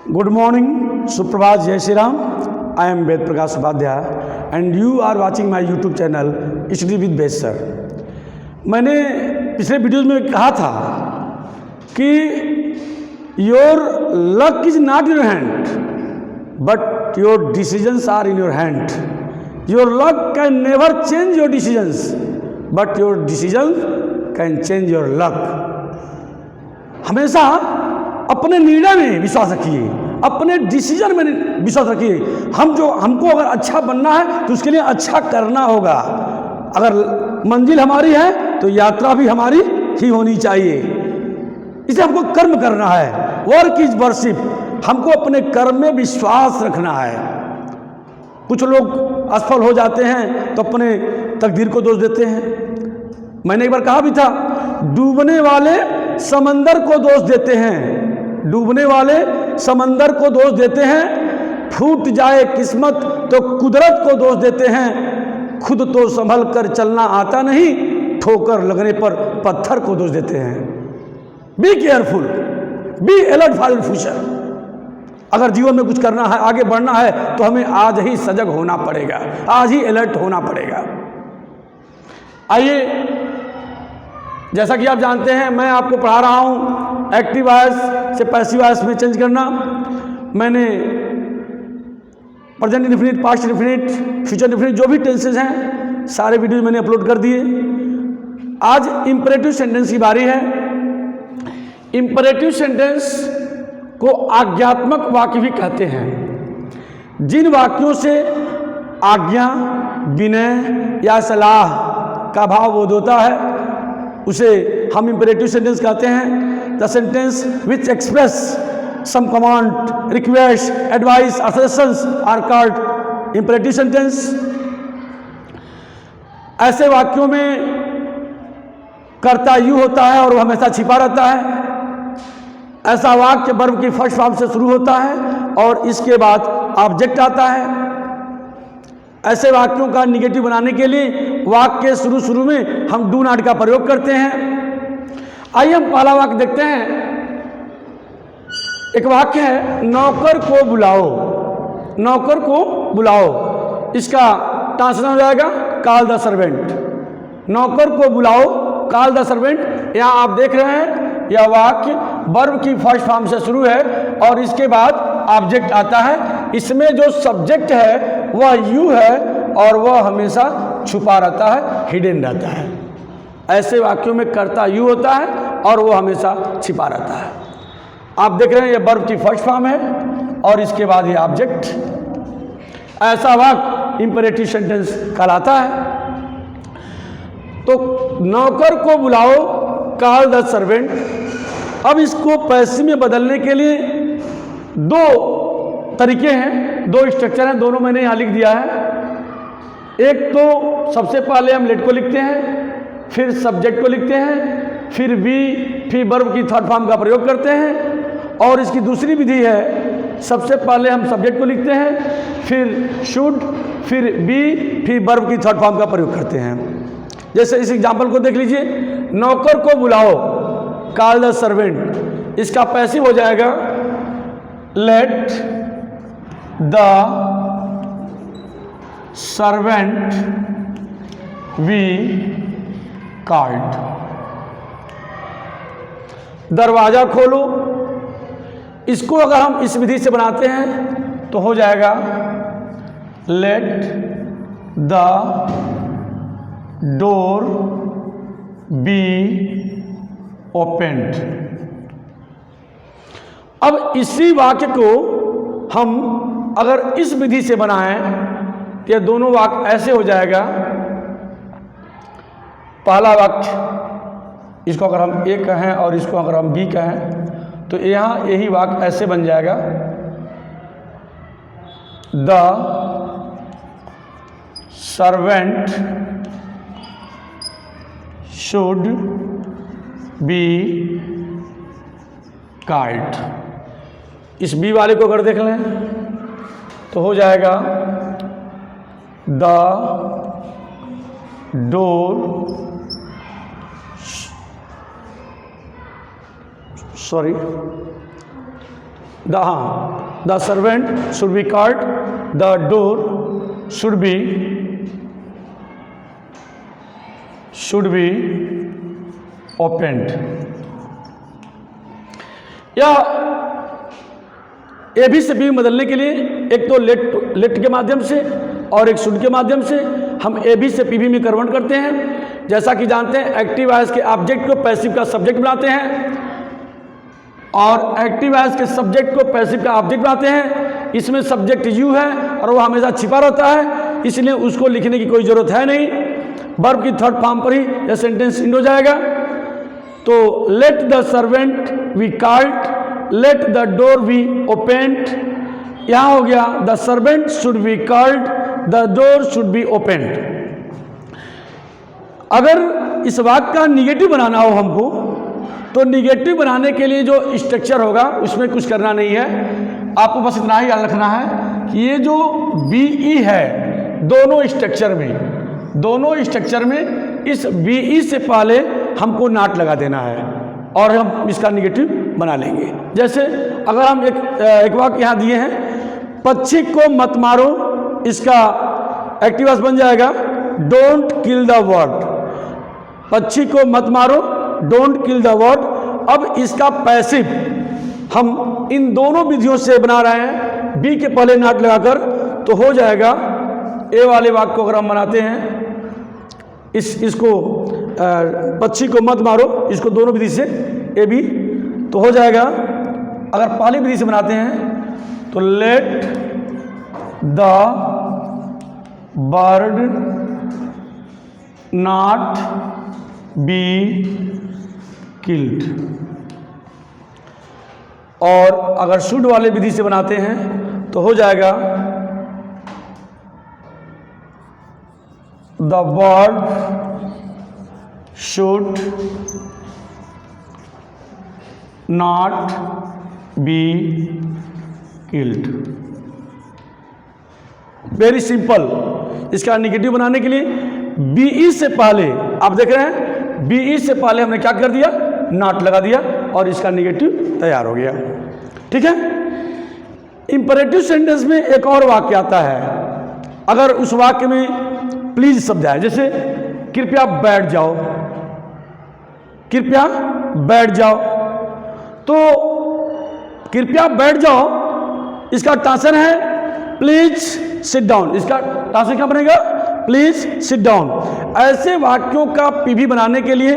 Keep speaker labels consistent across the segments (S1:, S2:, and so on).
S1: Good morning, सुप्रभात, जय Shri Ram. I am Ved Prakash Upadhyay and you are watching my YouTube channel study with Ved sir. मैंने पिछले videos में कहा था कि your luck is not in your hand but your decisions are in your hand. Your luck can never change your decisions but your decision can change your luck. हमेशा अपने निर्णय में विश्वास रखिए, अपने डिसीजन में विश्वास रखिए। हमको अगर अच्छा बनना है तो उसके लिए अच्छा करना होगा। अगर मंजिल हमारी है तो यात्रा भी हमारी ही होनी चाहिए। इसे हमको कर्म करना है। Work is worship. हमको अपने कर्म में विश्वास रखना है। कुछ लोग असफल हो जाते हैं तो अपने तकदीर को दोष देते हैं। मैंने एक बार कहा भी था, डूबने वाले समंदर को दोष देते हैं, डूबने वाले समंदर को दोष देते हैं। फूट जाए किस्मत तो कुदरत को दोष देते हैं। खुद तो संभल कर चलना आता नहीं, ठोकर लगने पर पत्थर को दोष देते हैं। Be careful, be alert for future. अगर जीवन में कुछ करना है, आगे बढ़ना है तो हमें आज ही सजग होना पड़ेगा, आज ही अलर्ट होना पड़ेगा। आइए, जैसा कि आप जानते हैं, मैं आपको पढ़ा रहा हूं एक्टिव वॉइस से पैसिव वॉइस में चेंज करना। मैंने present indefinite, past indefinite, future indefinite जो भी टेंसेज हैं सारे वीडियो मैंने अपलोड कर दिए। आज इंपरेटिव सेंटेंस की बारी है। इंपरेटिव सेंटेंस को आज्ञात्मक वाक्य भी कहते हैं। जिन वाक्यों से आज्ञा, विनय या सलाह का भाव बोध होता है उसे हम इंपरेटिव सेंटेंस कहते हैं। The sentence which express some command, request, advice और suggestions are called imperative sentence. ऐसे वाक्यों में कर्ता यू होता है और वह हमेशा छिपा रहता है। ऐसा वाक्य वर्ब की फर्स्ट फॉर्म से शुरू होता है और इसके बाद ऑब्जेक्ट आता है। ऐसे वाक्यों का निगेटिव बनाने के लिए वाक्य के शुरू में हम डू नॉट का प्रयोग करते हैं। आइए हम पहला वाक्य देखते हैं। एक वाक्य है, नौकर को बुलाओ। नौकर को बुलाओ, इसका ट्रांसलेशन हो जाएगा कॉल द सर्वेंट। नौकर को बुलाओ, कॉल द सर्वेंट। यहाँ आप देख रहे हैं यह वाक्य वर्ब की फर्स्ट फॉर्म से शुरू है और इसके बाद ऑब्जेक्ट आता है। इसमें जो सब्जेक्ट है वह यू है और वह हमेशा छुपा रहता है, हिडन रहता है। ऐसे वाक्यों में कर्ता यू होता है और वह हमेशा छिपा रहता है। आप देख रहे हैं यह वर्ब की फर्स्ट फॉर्म है और इसके बाद ये ऑब्जेक्ट। ऐसा वाक्य इंपरेटिव सेंटेंस कहलाता है। तो नौकर को बुलाओ, कॉल द सर्वेंट। अब इसको पैसिव में बदलने के लिए दो तरीके हैं, दो स्ट्रक्चर हैं, दोनों मैंने यहाँ लिख दिया है। एक तो सबसे पहले हम लेट को लिखते हैं, फिर सब्जेक्ट को लिखते हैं, फिर बी, फिर वर्ब की थर्ड फॉर्म का प्रयोग करते हैं। और इसकी दूसरी विधि है, सबसे पहले हम सब्जेक्ट को लिखते हैं, फिर शुड, फिर बी, फिर वर्ब की थर्ड फॉर्म का प्रयोग करते हैं। जैसे इस एग्जाम्पल को देख लीजिए, नौकर को बुलाओ, कॉल द सर्वेंट। इसका पैसिव हो जाएगा late the servant be called. दरवाजा खोलो, इसको अगर हम इस विधि से बनाते हैं तो हो जाएगा late the door be opened. अब इसी वाक्य को हम अगर इस विधि से बनाएं तो ये दोनों वाक्य ऐसे हो जाएगा। पहला वाक्य, इसको अगर हम ए कहें और इसको अगर हम बी कहें तो यहाँ यही वाक्य ऐसे बन जाएगा, the servant should be called. इस बी वाले को अगर देख लें तो हो जाएगा the door the servant should be called, the door should be opened. या ए बी से बी में बदलने के लिए एक तो लेट के माध्यम से और एक शुड के माध्यम से हम ए बी से पी बी में कन्वर्ट करते हैं। जैसा कि जानते हैं एक्टिव वॉइस के ऑब्जेक्ट को पैसिव का सब्जेक्ट बनाते हैं और एक्टिव वॉइस के सब्जेक्ट को पैसिव का ऑब्जेक्ट बनाते हैं। इसमें सब्जेक्ट यू है और वो हमेशा छिपा रहता है, इसलिए उसको लिखने की कोई ज़रूरत है नहीं। वर्ब की थर्ड फॉर्म पर ही यह सेंटेंस एंड हो जाएगा। तो let the servant be called, late the door be opened. यहाँ हो गया the servant should be called, the door should be opened. अगर इस वाक्य का निगेटिव बनाना हो हमको, तो निगेटिव बनाने के लिए जो स्ट्रक्चर होगा उसमें कुछ करना नहीं है, आपको बस इतना ही याद रखना है कि ये जो बी ई है दोनों स्ट्रक्चर में इस बी ई से पहले हमको नॉट लगा देना है और हम इसका निगेटिव बना लेंगे। जैसे अगर हम एक वाक्य यहाँ दिए हैं, पक्षी को मत मारो, इसका एक्टिव वॉइस बन जाएगा डोंट किल द बर्ड। पक्षी को मत मारो, डोंट किल द बर्ड। अब इसका पैसिव हम इन दोनों विधियों से बना रहे हैं, बी के पहले नॉट लगाकर, तो हो जाएगा ए वाले वाक्य को अगर हम बनाते हैं, इसको पक्षी को मत मारो, इसको दोनों विधि से ए बी, तो हो जाएगा। अगर पहली विधि से बनाते हैं तो let the bird not be killed. और अगर शुड वाले विधि से बनाते हैं तो हो जाएगा the bird should not be killed. Very simple. इसका निगेटिव बनाने के लिए बीई से पहले, आप देख रहे हैं बीई से पहले हमने क्या कर दिया, नॉट लगा दिया और इसका निगेटिव तैयार हो गया। ठीक है। इंपरेटिव सेंटेंस में एक और वाक्य आता है। अगर उस वाक्य में प्लीज शब्द है, जैसे कृपया बैठ जाओ, कृपया बैठ जाओ, तो कृपया बैठ जाओ इसका ट्रांसलेशन है प्लीज सिट डाउन। इसका ट्रांसलेशन क्या बनेगा, प्लीज सिट डाउन। ऐसे वाक्यों का पीवी बनाने के लिए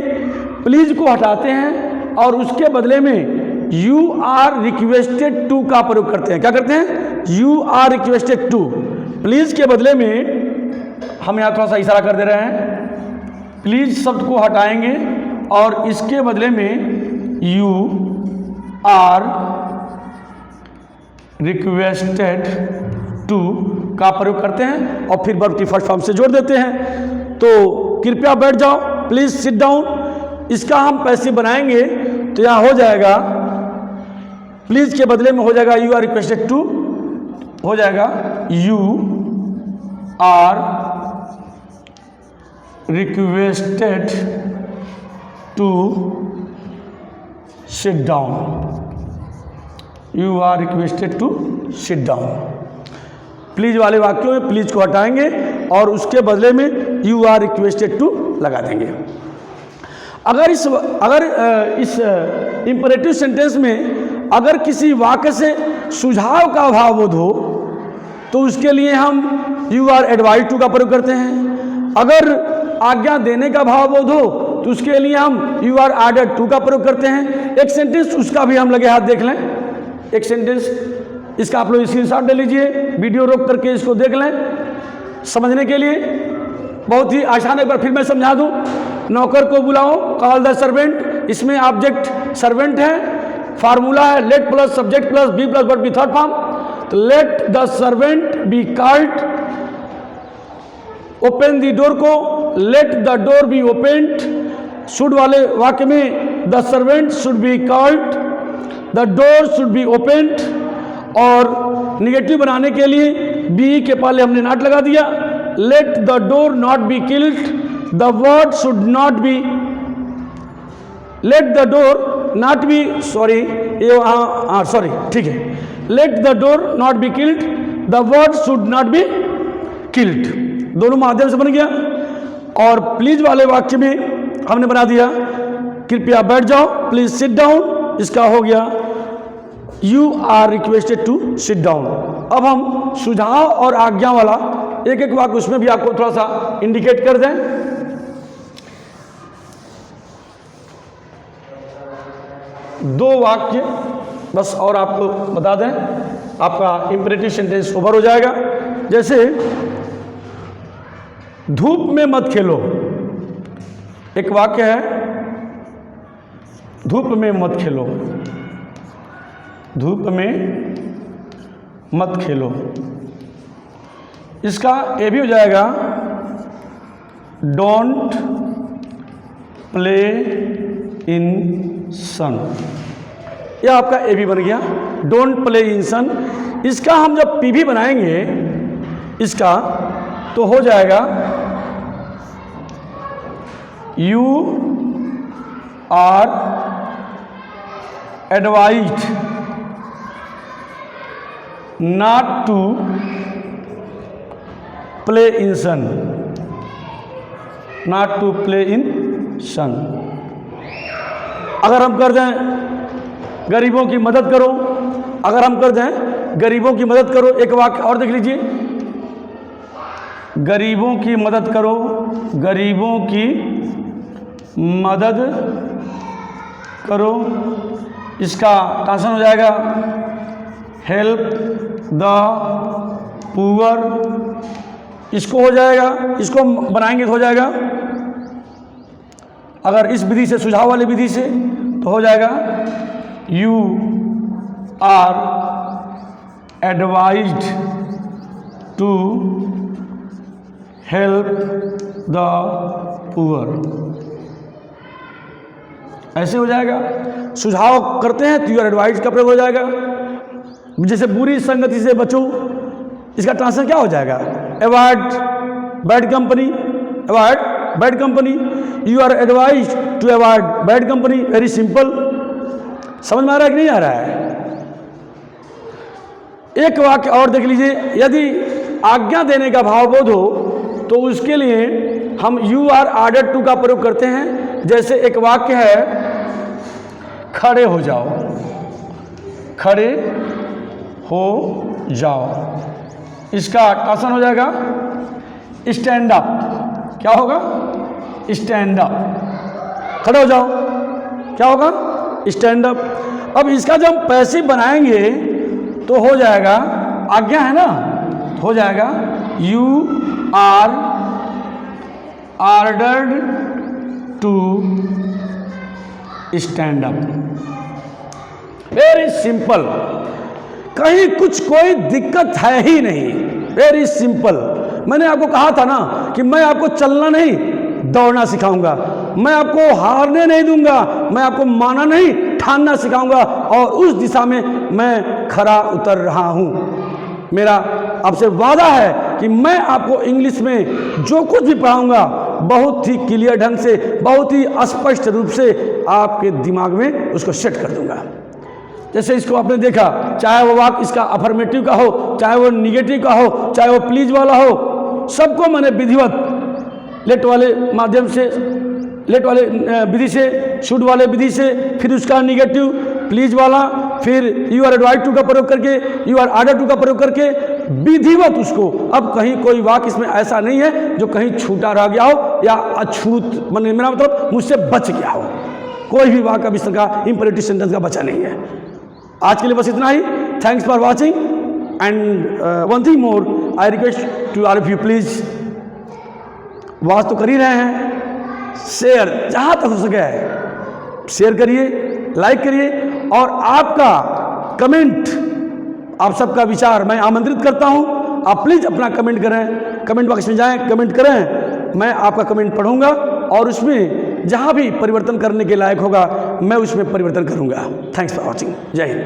S1: प्लीज को हटाते हैं और उसके बदले में यू आर रिक्वेस्टेड टू का प्रयोग करते हैं। क्या करते हैं, you are requested to. Please के बदले में हम यहाँ थोड़ा सा इशारा कर दे रहे हैं, प्लीज शब्द को हटाएंगे और इसके बदले में यू आर रिक्वेस्टेड टू का प्रयोग करते हैं और फिर वर्ब की फर्स्ट फॉर्म से जोड़ देते हैं। तो कृपया बैठ जाओ, प्लीज सिट डाउन, इसका हम पैसिव बनाएंगे तो यहाँ हो जाएगा प्लीज के बदले में हो जाएगा यू आर रिक्वेस्टेड टू, हो जाएगा you are requested to sit down, you are requested to sit down. Please वाले वाक्यों में प्लीज को हटाएंगे और उसके बदले में यू आर रिक्वेस्टेड टू लगा देंगे। अगर इस इंपरेटिव सेंटेंस में अगर किसी वाक्य से सुझाव का भावबोध हो तो उसके लिए हम यू आर एडवाइज टू का प्रयोग करते हैं। अगर आज्ञा देने का भावबोध हो तो उसके लिए हम यू आर आर्डर टू का प्रयोग करते हैं। एक सेंटेंस उसका भी हम लगे हाथ देख लें, एक सेंटेंस इसका आप लोग स्क्रीनशॉट ले लीजिए, वीडियो रोक करके इसको देख लें समझने के लिए। बहुत ही आसान है, एक बार फिर मैं समझा दूं। नौकर को बुलाओ, कॉल द सर्वेंट, इसमें ऑब्जेक्ट सर्वेंट है, फार्मूला है let plus subject plus be plus verb की थर्ड फॉर्म। तो let the servant be called, open the door को let the door be opened. Should वाले वाक्य में the servant should be called, the door should be opened. और negative बनाने के लिए बी के पहले हमने नॉट लगा दिया, late the door not be killed, the word should not be, late the door not be, sorry ये हाँ सॉरी ठीक है, late the door not be killed, the word should not be killed, दोनों माध्यम से बन गया। और प्लीज वाले वाक्य में हमने बना दिया कृपया बैठ जाओ, प्लीज सिट डाउन, इसका हो गया you are requested to sit down. अब हम सुझाव और आज्ञा वाला एक एक वाक्य उसमें भी आपको थोड़ा सा इंडिकेट कर दें। दो वाक्य बस और आपको बता दें, आपका इंपेरेटिव सेंटेंस ओवर हो जाएगा। जैसे धूप में मत खेलो, एक वाक्य है धूप में मत खेलो, धूप में मत खेलो, इसका ए भी हो जाएगा डोंट प्ले इन सन, यह आपका ए भी बन गया डोंट प्ले इन सन। इसका हम जब पी भी बनाएंगे इसका तो हो जाएगा you are advised not to play in sun, not to play in sun. अगर हम कर दें गरीबों की मदद करो, अगर हम कर दें गरीबों की मदद करो, एक वाक्य और देख लीजिए, गरीबों की मदद करो, गरीबों की मदद करो, इसका ट्रांसलेशन हो जाएगा हेल्प द पुअर, इसको हो जाएगा, इसको बनाएंगे तो हो जाएगा अगर इस विधि से सुझाव वाली विधि से तो हो जाएगा you are advised to help the poor, ऐसे हो जाएगा। सुझाव करते हैं तो यू आर एडवाइज का प्रयोग हो जाएगा। जैसे बुरी संगति से बचो, इसका ट्रांसलेशन क्या हो जाएगा avoid bad company, avoid bad company, you are advise to avoid bad company, very simple. समझ में आ रहा है कि नहीं आ रहा है? एक वाक्य और देख लीजिए, यदि आज्ञा देने का भावबोध हो तो उसके लिए हम यू आर ऑर्डर्ड टू का प्रयोग करते हैं। जैसे एक वाक्य है खड़े हो जाओ, खड़े हो जाओ, इसका ट्रांसलेशन हो जाएगा स्टैंड अप, क्या होगा स्टैंड अप, खड़े हो जाओ क्या होगा स्टैंड अप। अब इसका जब हम पैसिव बनाएंगे तो हो जाएगा, आज्ञा है ना, हो जाएगा you are ordered to stand up, very simple, कहीं कुछ कोई दिक्कत है ही नहीं, वेरी सिंपल। मैंने आपको कहा था ना कि मैं आपको चलना नहीं दौड़ना सिखाऊंगा, मैं आपको हारने नहीं दूंगा, मैं आपको माना नहीं ठानना सिखाऊंगा और उस दिशा में मैं खरा उतर रहा हूं। मेरा आपसे वादा है कि मैं आपको इंग्लिश में जो कुछ भी पढ़ाऊंगा बहुत ही क्लियर ढंग से, बहुत ही स्पष्ट रूप से आपके दिमाग में उसको सेट कर दूंगा। जैसे इसको आपने देखा, चाहे वो वाक्य इसका अफर्मेटिव का हो, चाहे वो निगेटिव का हो, चाहे वो प्लीज वाला हो, सबको मैंने विधिवत लेट वाले माध्यम से, लेट वाले विधि से, शुड वाले विधि से, फिर उसका निगेटिव प्लीज वाला, फिर यू आर एडवाइज टू का प्रयोग करके, यू आर ऑर्डर टू का प्रयोग करके विधिवत उसको। अब कहीं कोई वाक्य इसमें ऐसा नहीं है जो कहीं छूटा रह गया हो या अछूत, मेरा मतलब मुझसे बच गया हो, कोई भी वाक्य अब इस तरह का इंपेरेटिव सेंटेंस का बचा नहीं है। आज के लिए बस इतना ही। Thanks for watching and one thing more, I request to all of you, please watch तो कर ही रहे हैं, शेयर जहाँ तक हो सके शेयर करिए, लाइक करिए और आपका कमेंट, आप सबका विचार मैं आमंत्रित करता हूं। आप प्लीज़ अपना कमेंट करें, कमेंट बॉक्स में जाएं, कमेंट करें, मैं आपका कमेंट पढ़ूंगा और उसमें जहां भी परिवर्तन करने के लायक होगा मैं उसमें परिवर्तन करूंगा। थैंक्स फॉर वॉचिंग, जय हिंद।